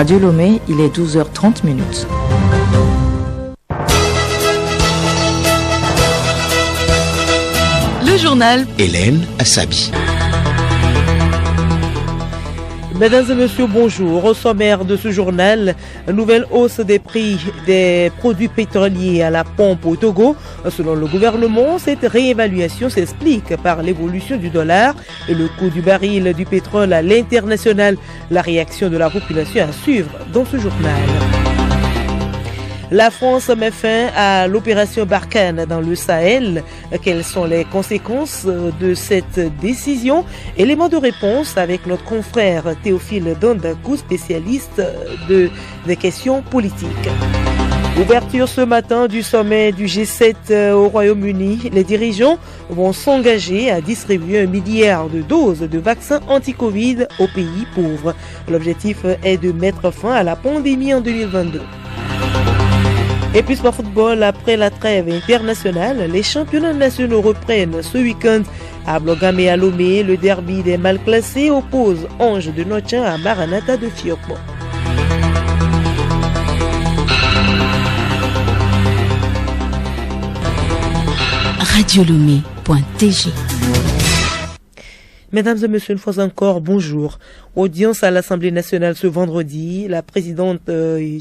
Radio Lomé, il est 12h30 minutes. Le journal Hélène Assabi. Mesdames et messieurs, bonjour. Au sommaire de ce journal, nouvelle hausse des prix des produits pétroliers à la pompe au Togo. Selon le gouvernement, cette réévaluation s'explique par l'évolution du dollar et le coût du baril du pétrole à l'international. La réaction de la population à suivre dans ce journal. La France met fin à l'opération Barkhane dans le Sahel. Quelles sont les conséquences de cette décision? Élément de réponse avec notre confrère Théophile Dandakou, spécialiste des questions politiques. Ouverture ce matin du sommet du G7 au Royaume-Uni. Les dirigeants vont s'engager à distribuer 1 milliard de doses de vaccins anti-Covid aux pays pauvres. L'objectif est de mettre fin à la pandémie en 2022. Et puis sport football, après la trêve internationale, les championnats nationaux reprennent ce week-end à Blogame et à Lomé. Le derby des mal classés oppose Ange de Notchin à Maranatha de Fiokmo. radiolomé.tg. Mesdames et messieurs, une fois encore, bonjour. Audience à l'Assemblée nationale ce vendredi. La présidente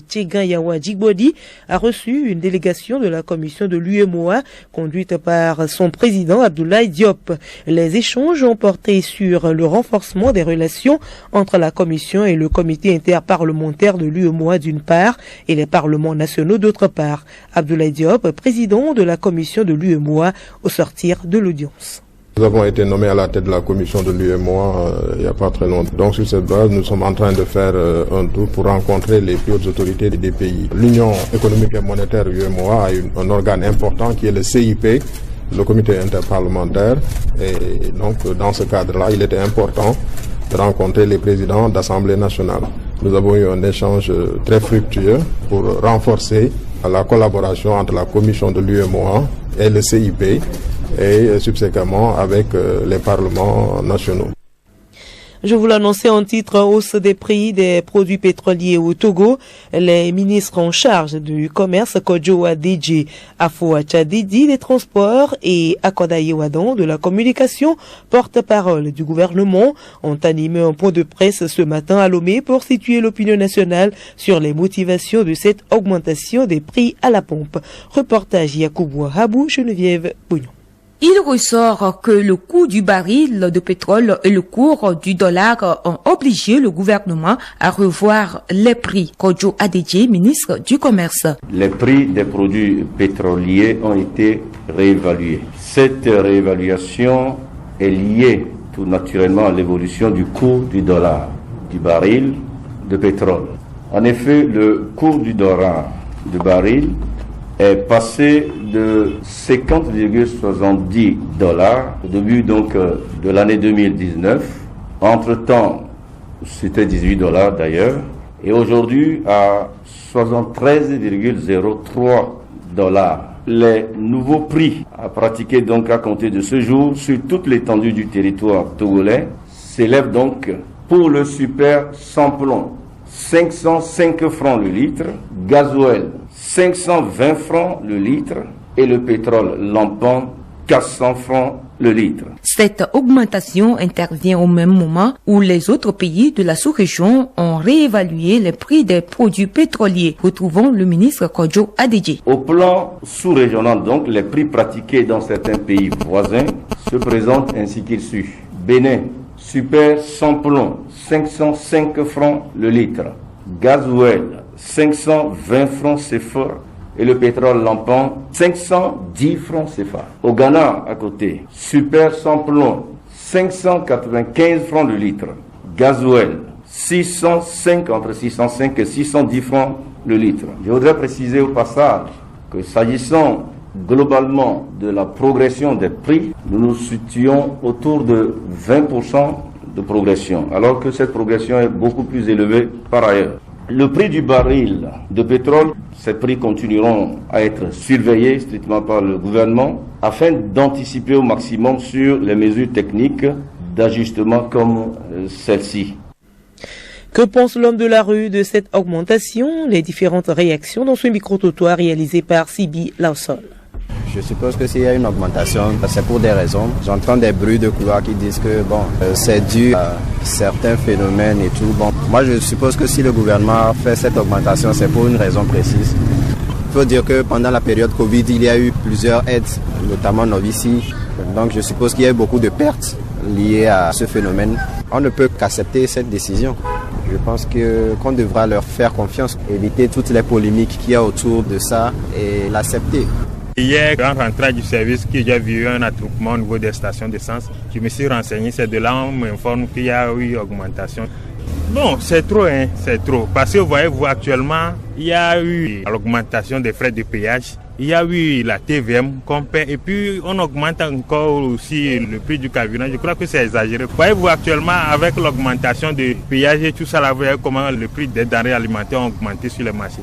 Tchegan Yawa Djigbodi a reçu une délégation de la commission de l'UEMOA conduite par son président Abdoulaye Diop. Les échanges ont porté sur le renforcement des relations entre la commission et le comité interparlementaire de l'UEMOA d'une part et les parlements nationaux d'autre part. Abdoulaye Diop, président de la commission de l'UEMOA au sortir de l'audience. Nous avons été nommés à la tête de la commission de l'UEMOA il n'y a pas très longtemps. Donc sur cette base, nous sommes en train de faire un tour pour rencontrer les plus hautes autorités des pays. L'Union économique et monétaire UEMOA a un organe important qui est le CIP, le comité interparlementaire. Et donc dans ce cadre-là, il était important de rencontrer les présidents d'Assemblée nationale. Nous avons eu un échange très fructueux pour renforcer la collaboration entre la commission de l'UEMOA et le CIP et subséquemment avec les parlements nationaux. Je vous l'annonçais en titre, hausse des prix des produits pétroliers au Togo. Les ministres en charge du commerce, Kodjo Adedje, Afo Tchadidi, des transports et Akodaye Wadon de la communication, porte-parole du gouvernement, ont animé un point de presse ce matin à Lomé pour situer l'opinion nationale sur les motivations de cette augmentation des prix à la pompe. Reportage Yakoubou Habou, Geneviève Bougnon. Il ressort que le coût du baril de pétrole et le cours du dollar ont obligé le gouvernement à revoir les prix. Kodjo Adedje, ministre du Commerce. Les prix des produits pétroliers ont été réévalués. Cette réévaluation est liée tout naturellement à l'évolution du cours du dollar, du baril de pétrole. En effet, le cours du dollar du baril est passé de 50,70 $ au début donc de l'année 2019. Entre-temps, c'était 18 $ d'ailleurs, et aujourd'hui à 73,03 $. Les nouveaux prix à pratiquer donc à compter de ce jour sur toute l'étendue du territoire togolais s'élèvent donc pour le super sans plomb 505 francs le litre, gasoil 520 francs le litre et le pétrole lampant 400 francs le litre. Cette augmentation intervient au même moment où les autres pays de la sous-région ont réévalué les prix des produits pétroliers. Retrouvons le ministre Kodjo Adedje. Au plan sous-régional donc, les prix pratiqués dans certains pays voisins se présentent ainsi qu'il suit. Bénin, super sans plomb, 505 francs le litre. Gasoil, 520 francs CFA et le pétrole lampant, 510 francs CFA. Au Ghana, à côté, super sans plomb, 595 francs le litre. Gasoil, 605, entre 605 et 610 francs le litre. Je voudrais préciser au passage que s'agissant globalement de la progression des prix, nous nous situons autour de 20% de progression, alors que cette progression est beaucoup plus élevée par ailleurs. Le prix du baril de pétrole, ces prix continueront à être surveillés strictement par le gouvernement afin d'anticiper au maximum sur les mesures techniques d'ajustement comme celle-ci. Que pense l'homme de la rue de cette augmentation? Les différentes réactions dans ce micro-trottoir réalisé par Sibi Lawson. Je suppose que s'il y a une augmentation, c'est pour des raisons. J'entends des bruits de couloir qui disent que c'est dû à certains phénomènes et tout. Moi je suppose que si le gouvernement fait cette augmentation, c'est pour une raison précise. Il faut dire que pendant la période Covid, il y a eu plusieurs aides, notamment Novici. Donc je suppose qu'il y a eu beaucoup de pertes liées à ce phénomène. On ne peut qu'accepter cette décision. Je pense qu'on devra leur faire confiance, éviter toutes les polémiques qu'il y a autour de ça et l'accepter. Hier, en rentrant du service, j'ai vu un attroupement au niveau des stations d'essence. Je me suis renseigné, c'est de là on m'informe qu'il y a eu augmentation. Non, c'est trop, c'est trop. Parce que voyez-vous, actuellement, il y a eu l'augmentation des frais de péage. Il y a eu la TVM qu'on paie et puis on augmente encore aussi le prix du carburant. Je crois que c'est exagéré. Voyez-vous, actuellement, avec l'augmentation des péages et tout ça, là, vous voyez comment le prix des denrées alimentaires ont augmenté sur le marché.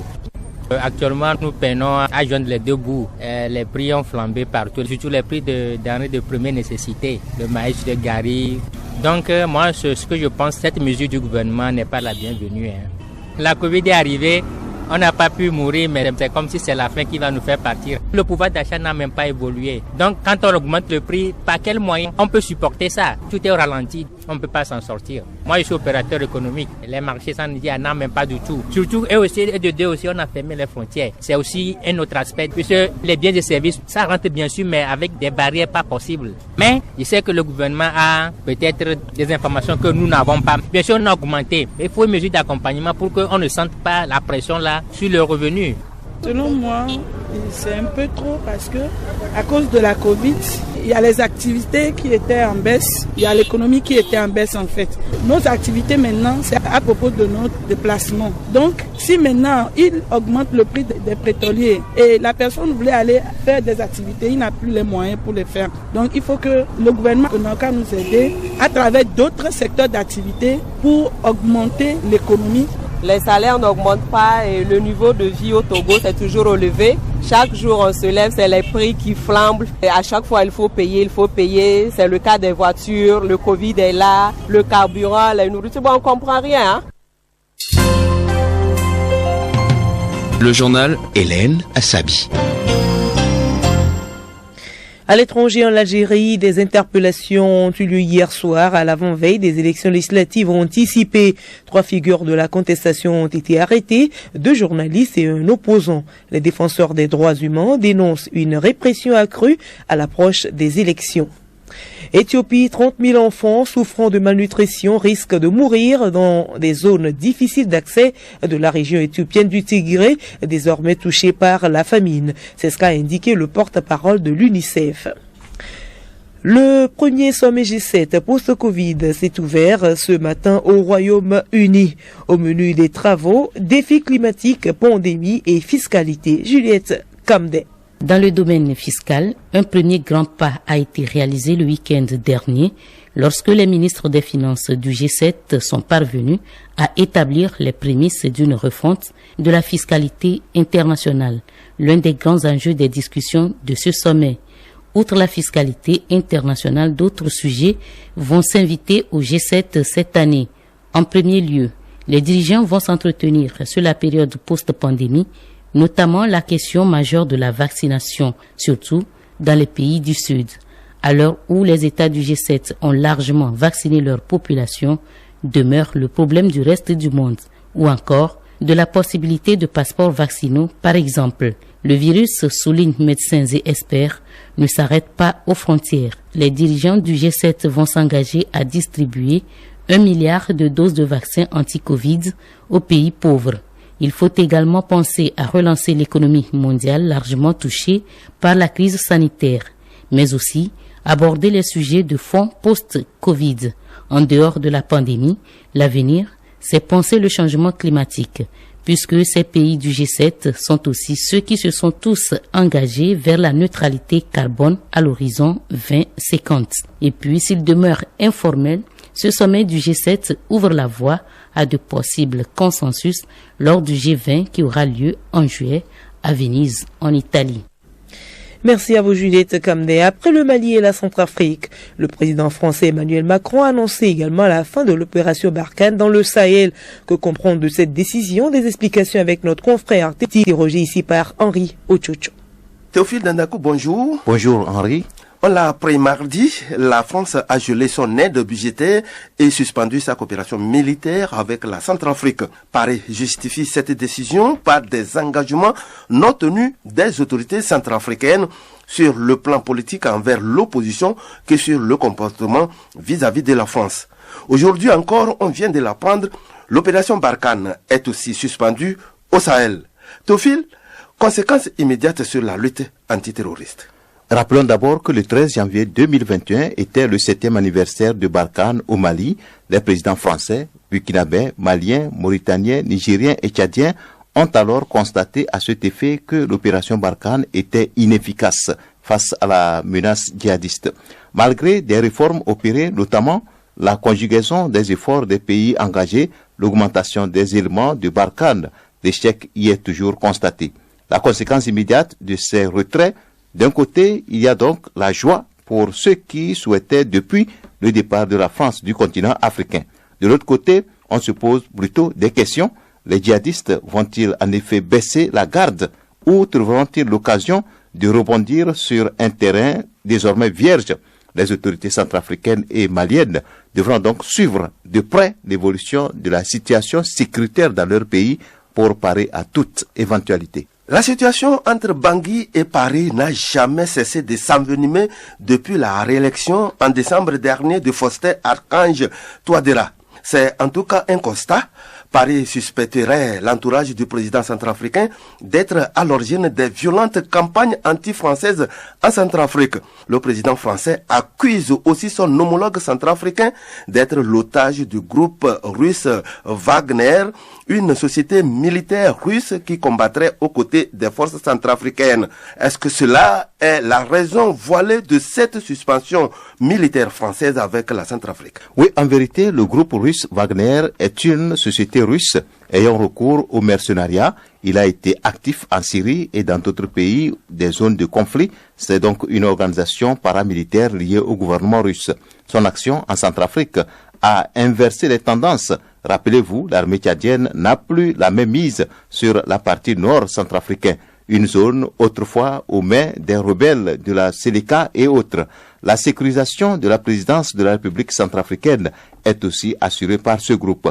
Actuellement, nous peinons à joindre les deux bouts. Les prix ont flambé partout, surtout les prix de denrées de première nécessité, le maïs, le gari. Donc moi, ce que je pense, cette mesure du gouvernement n'est pas la bienvenue. La Covid est arrivée, on n'a pas pu mourir, mais c'est comme si c'est la fin qui va nous faire partir. Le pouvoir d'achat n'a même pas évolué. Donc quand on augmente le prix, par quel moyen on peut supporter ça? Tout est au ralenti, on ne peut pas s'en sortir. Moi, je suis opérateur économique. Les marchés sanitaires n'en même pas du tout. Surtout, et de deux aussi, on a fermé les frontières. C'est aussi un autre aspect, puisque les biens et services, ça rentre bien sûr, mais avec des barrières pas possibles. Mais je sais que le gouvernement a peut-être des informations que nous n'avons pas. Bien sûr, on a augmenté. Il faut une mesure d'accompagnement pour qu'on ne sente pas la pression là sur le revenu. Selon moi, c'est un peu trop parce que à cause de la Covid, il y a les activités qui étaient en baisse, il y a l'économie qui était en baisse en fait. Nos activités maintenant, c'est à propos de notre déplacement. Donc, si maintenant il augmente le prix des pétroliers et la personne voulait aller faire des activités, il n'a plus les moyens pour les faire. Donc, il faut que le gouvernement nous aide à travers d'autres secteurs d'activité pour augmenter l'économie. Les salaires n'augmentent pas et le niveau de vie au Togo c'est toujours relevé. Chaque jour on se lève, c'est les prix qui flambent. Et à chaque fois il faut payer. C'est le cas des voitures, le Covid est là, le carburant, la nourriture, on ne comprend rien. Le journal Hélène Assabi. À l'étranger, en Algérie, des interpellations ont eu lieu hier soir à l'avant-veille des élections législatives anticipées. 3 figures de la contestation ont été arrêtées, 2 journalistes et un opposant. Les défenseurs des droits humains dénoncent une répression accrue à l'approche des élections. Éthiopie, 30 000 enfants souffrant de malnutrition risquent de mourir dans des zones difficiles d'accès de la région éthiopienne du Tigré, désormais touchée par la famine. C'est ce qu'a indiqué le porte-parole de l'UNICEF. Le premier sommet G7 post-Covid s'est ouvert ce matin au Royaume-Uni. Au menu des travaux, défis climatiques, pandémie et fiscalité. Juliette Camdet. Dans le domaine fiscal, un premier grand pas a été réalisé le week-end dernier lorsque les ministres des Finances du G7 sont parvenus à établir les prémices d'une refonte de la fiscalité internationale, l'un des grands enjeux des discussions de ce sommet. Outre la fiscalité internationale, d'autres sujets vont s'inviter au G7 cette année. En premier lieu, les dirigeants vont s'entretenir sur la période post-pandémie, notamment la question majeure de la vaccination, surtout dans les pays du Sud. À l'heure où les États du G7 ont largement vacciné leur population, demeure le problème du reste du monde, ou encore de la possibilité de passeports vaccinaux, par exemple. Le virus, soulignent médecins et experts, ne s'arrête pas aux frontières. Les dirigeants du G7 vont s'engager à distribuer 1 milliard de doses de vaccins anti-Covid aux pays pauvres. Il faut également penser à relancer l'économie mondiale largement touchée par la crise sanitaire, mais aussi aborder les sujets de fond post-Covid. En dehors de la pandémie, l'avenir, c'est penser le changement climatique, puisque ces pays du G7 sont aussi ceux qui se sont tous engagés vers la neutralité carbone à l'horizon 2050. Et puis, s'il demeure informel, ce sommet du G7 ouvre la voie à de possibles consensus lors du G20 qui aura lieu en juillet à Venise, en Italie. Merci à vous Juliette Kamdé. Après le Mali et la Centrafrique, le président français Emmanuel Macron a annoncé également la fin de l'opération Barkhane dans le Sahel. Que comprendre de cette décision? Des explications avec notre confrère interrogé ici par Henri Ochocho. Théophile Dandakou, bonjour. Bonjour Henri. On l'a appris mardi, la France a gelé son aide budgétaire et suspendu sa coopération militaire avec la Centrafrique. Paris justifie cette décision par des engagements non tenus des autorités centrafricaines sur le plan politique envers l'opposition que sur le comportement vis-à-vis de la France. Aujourd'hui encore, on vient de l'apprendre, l'opération Barkhane est aussi suspendue au Sahel. Théophile, conséquences immédiates sur la lutte antiterroriste. Rappelons d'abord que le 13 janvier 2021 était le 7e anniversaire de Barkhane au Mali. Les présidents français, burkinabés, maliens, mauritaniens, nigériens et tchadiens ont alors constaté à cet effet que l'opération Barkhane était inefficace face à la menace djihadiste. Malgré des réformes opérées, notamment la conjugaison des efforts des pays engagés, l'augmentation des éléments de Barkhane, l'échec y est toujours constaté. La conséquence immédiate de ces retraits, d'un côté, il y a donc la joie pour ceux qui souhaitaient depuis le départ de la France du continent africain. De l'autre côté, on se pose plutôt des questions. Les djihadistes vont-ils en effet baisser la garde ou trouveront-ils l'occasion de rebondir sur un terrain désormais vierge? Les autorités centrafricaines et maliennes devront donc suivre de près l'évolution de la situation sécuritaire dans leur pays pour parer à toute éventualité. La situation entre Bangui et Paris n'a jamais cessé de s'envenimer depuis la réélection en décembre dernier de Faustin Archange Touadéra. C'est en tout cas un constat. Paris suspecterait l'entourage du président centrafricain d'être à l'origine des violentes campagnes anti-françaises en Centrafrique. Le président français accuse aussi son homologue centrafricain d'être l'otage du groupe russe Wagner, une société militaire russe qui combattrait aux côtés des forces centrafricaines. Est-ce que cela est la raison voilée de cette suspension militaire française avec la Centrafrique? Oui, en vérité, le groupe russe Wagner est une société russe ayant recours au mercenariat. Il a été actif en Syrie et dans d'autres pays des zones de conflit. C'est donc une organisation paramilitaire liée au gouvernement russe. Son action en Centrafrique a inversé les tendances. Rappelez-vous, l'armée tchadienne n'a plus la même mise sur la partie nord centrafricaine, une zone autrefois aux mains des rebelles de la Seleka et autres. La sécurisation de la présidence de la République centrafricaine est aussi assurée par ce groupe.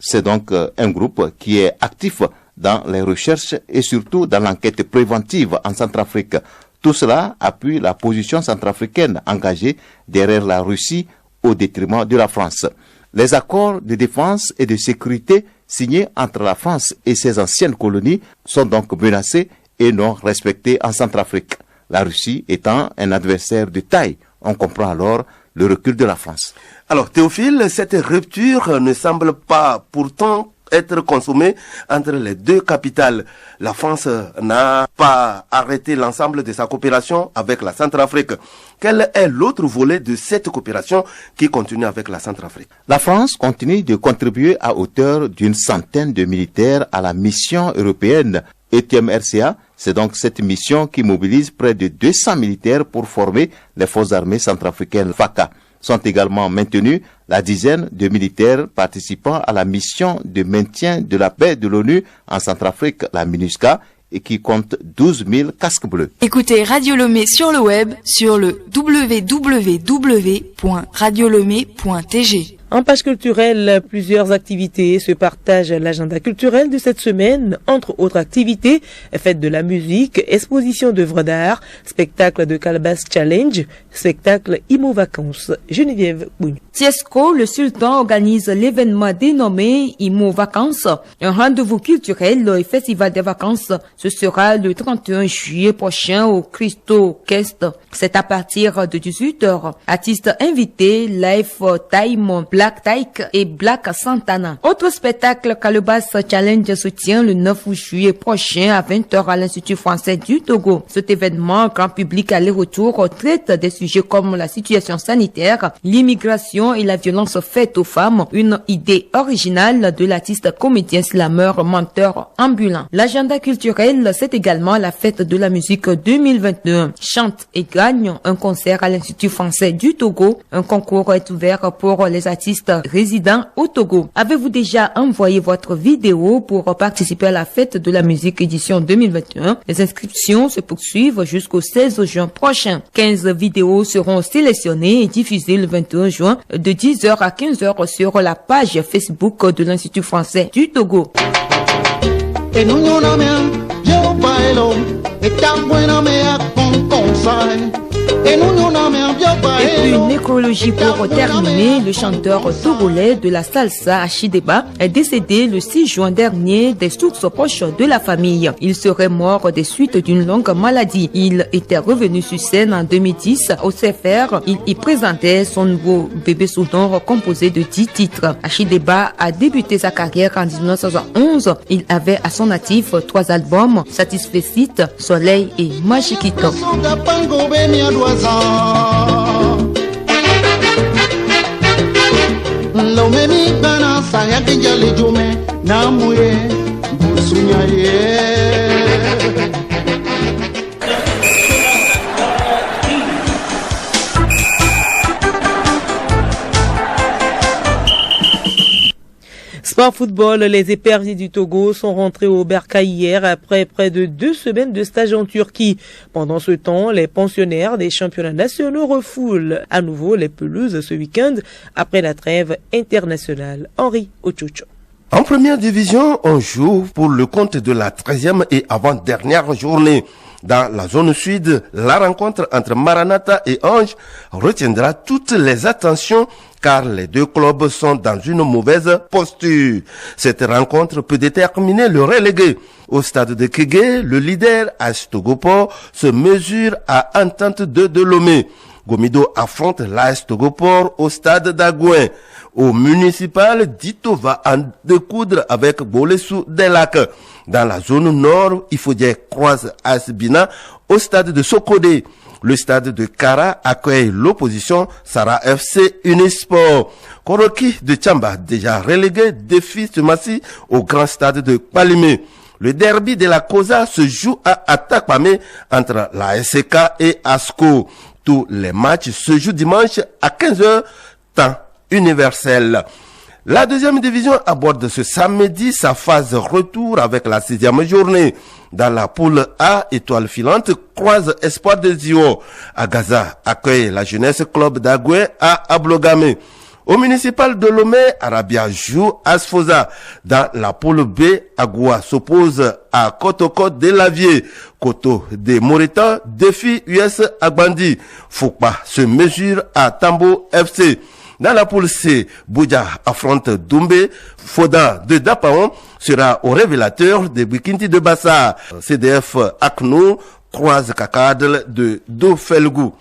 C'est donc un groupe qui est actif dans les recherches et surtout dans l'enquête préventive en Centrafrique. Tout cela appuie la position centrafricaine engagée derrière la Russie au détriment de la France. Les accords de défense et de sécurité signés entre la France et ses anciennes colonies sont donc menacés et non respectés en Centrafrique. La Russie étant un adversaire de taille, on comprend alors le recul de la France. Alors Théophile, cette rupture ne semble pas pourtant être consommée entre les deux capitales. La France n'a pas arrêté l'ensemble de sa coopération avec la Centrafrique. Quel est l'autre volet de cette coopération qui continue avec la Centrafrique? La France continue de contribuer à hauteur d'une centaine de militaires à la mission européenne ETM-RCA. C'est donc cette mission qui mobilise près de 200 militaires pour former les forces armées centrafricaines FACA. Sont également maintenus la dizaine de militaires participant à la mission de maintien de la paix de l'ONU en Centrafrique, la MINUSCA, et qui compte 12 000 casques bleus. Écoutez Radio Lomé sur le web sur le www.radiolomé.tg. En page culturelle, plusieurs activités se partagent l'agenda culturel de cette semaine. Entre autres activités, fête de la musique, exposition d'œuvres d'art, spectacle de Calebasse Challenge, spectacle Imo Vacances. Geneviève Bougnou. Tiesco, le sultan, organise l'événement dénommé Imo Vacances, un rendez-vous culturel et festival des vacances. Ce sera le 31 juillet prochain au Christo Quest. C'est à partir de 18h. Artistes invités, Life Time, Black Tyke et Black Santana. Autre spectacle, Calebasse Challenge se tient le 9 juillet prochain à 20h à l'Institut français du Togo. Cet événement, grand public aller-retour, traite des sujets comme la situation sanitaire, l'immigration et la violence faite aux femmes, une idée originale de l'artiste comédien slameur menteur ambulant. L'agenda culturel, c'est également la fête de la musique 2021. Chante et gagne un concert à l'Institut français du Togo. Un concours est ouvert pour les artistes résidents au Togo. Avez-vous déjà envoyé votre vidéo pour participer à la fête de la musique édition 2021? Les inscriptions se poursuivent jusqu'au 16 juin prochain. 15 vidéos seront sélectionnées et diffusées le 21 juin de 10h à 15h sur la page Facebook de l'Institut français du Togo. Et puis une nécrologie pour terminer. Le chanteur togolais de la salsa Achideba est décédé le 6 juin dernier des sources proches de la famille. Il serait mort des suites d'une longue maladie. Il était revenu sur scène en 2010 au CFR. Il y présentait son nouveau bébé Soudan composé de 10 titres. Achideba a débuté sa carrière en 1971. Il avait à son actif 3 albums, Satisfecit, Soleil et Magiquito. Sport football, les éperviers du Togo sont rentrés au Bercail hier après près de 2 semaines de stage en Turquie. Pendant ce temps, les pensionnaires des championnats nationaux refoulent à nouveau les pelouses ce week-end après la trêve internationale. Henri Ochocho. En première division, on joue pour le compte de la 13e et avant-dernière journée. Dans la zone sud, la rencontre entre Maranatha et Ange retiendra toutes les attentions car les deux clubs sont dans une mauvaise posture. Cette rencontre peut déterminer le relégué. Au stade de Kégué, le leader AS Togopor se mesure à Entente de Lomé. Gomido affronte l'AS Togopor au stade d'Agouin. Au municipal, Dito va en découdre avec Bolessou Delac. Dans la zone nord, Ifodie croise Asbina au stade de Sokodé. Le stade de Kara accueille l'opposition Sarah FC Unisport. Koroki de Tchamba, déjà relégué, défie ce massif au grand stade de Palimé. Le derby de la Cosa se joue à Atakpame entre la SK et ASCO. Tous les matchs se jouent dimanche à 15h, temps universel. La deuxième division aborde ce samedi sa phase retour avec la 6e journée. Dans la poule A, Étoile filante croise Espoir de Zio. À Gaza, accueille la Jeunesse Club d'Agoué à Ablogame. Au municipal de Lomé, Arabia joue Asfosa. Dans la poule B, Agoua s'oppose à Kotoko de Lavier. Koto de Morita défie US Agbandi. Foupa se mesure à Tambo FC. Dans la poule C, Bouja affronte Doumbé. Foda de Dapaon sera au révélateur de Bikinti de Bassa. CDF Aknou croise Kakadle de Dofelgou.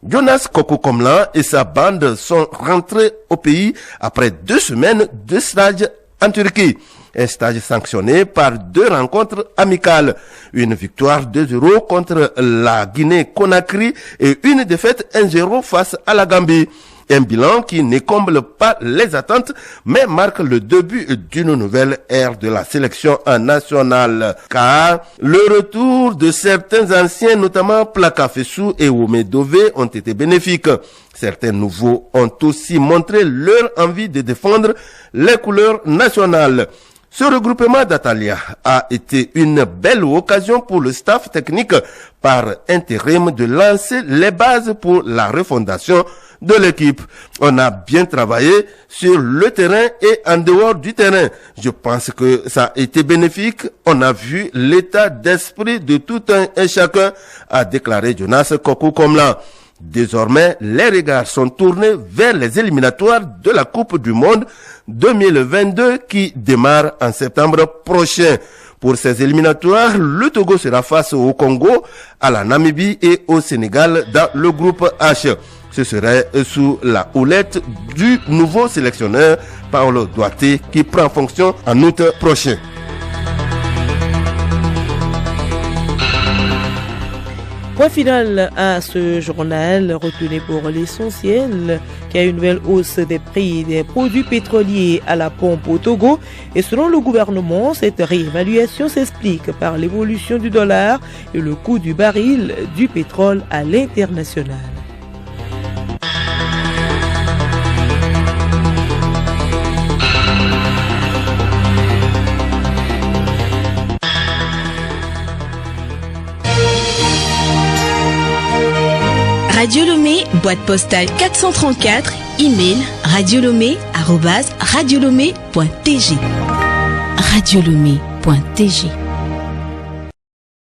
Jonas Kokokomlan et sa bande sont rentrés au pays après 2 semaines de stage en Turquie. Un stage sanctionné par 2 rencontres amicales. Une victoire 2-0 contre la Guinée-Conakry et une défaite 1-0 face à la Gambie. Un bilan qui ne comble pas les attentes, mais marque le début d'une nouvelle ère de la sélection nationale. Car le retour de certains anciens, notamment Plaka Fessou et Omedove, ont été bénéfiques. Certains nouveaux ont aussi montré leur envie de défendre les couleurs nationales. Ce regroupement d'Atalia a été une belle occasion pour le staff technique par intérim de lancer les bases pour la refondation de l'équipe. On a bien travaillé sur le terrain et en dehors du terrain. Je pense que ça a été bénéfique. On a vu l'état d'esprit de tout un et chacun, a déclaré Jonas Kokokomlan. Désormais, les regards sont tournés vers les éliminatoires de la Coupe du Monde 2022 qui démarre en septembre prochain. Pour ces éliminatoires, le Togo sera face au Congo, à la Namibie et au Sénégal dans le groupe H. Ce serait sous la houlette du nouveau sélectionneur Paolo Duarte qui prend fonction en août prochain. Point final à ce journal, retenez pour l'essentiel qu'il y a une nouvelle hausse des prix des produits pétroliers à la pompe au Togo. Et selon le gouvernement, cette réévaluation s'explique par l'évolution du dollar et le coût du baril du pétrole à l'international. Radio Lomé, boîte postale 434, email radiolomé@radiolomé.tg. Radiolomé.tg